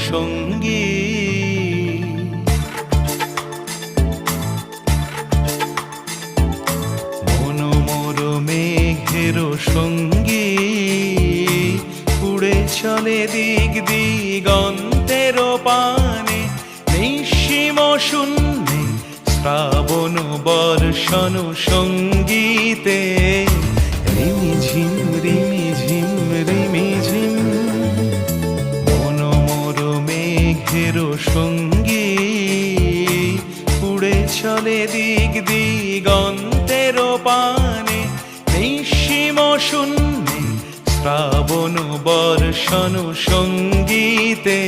সঙ্গী। মনোমোর মেঘের সঙ্গী, উড়ে চলে দিক দিগন্তের পানে, নিঃসীম শূন্যে শ্রাবণ বর্ষণ সঙ্গীতে। রিমিঝিম রিমিঝিম রিমিঝিম, মনোমোর মেঘের সঙ্গী, উড়ে চলে দিক দিগন্তের পানে, নিঃসীম শূন্যে শ্রাবণ বর্ষণ সঙ্গীতে।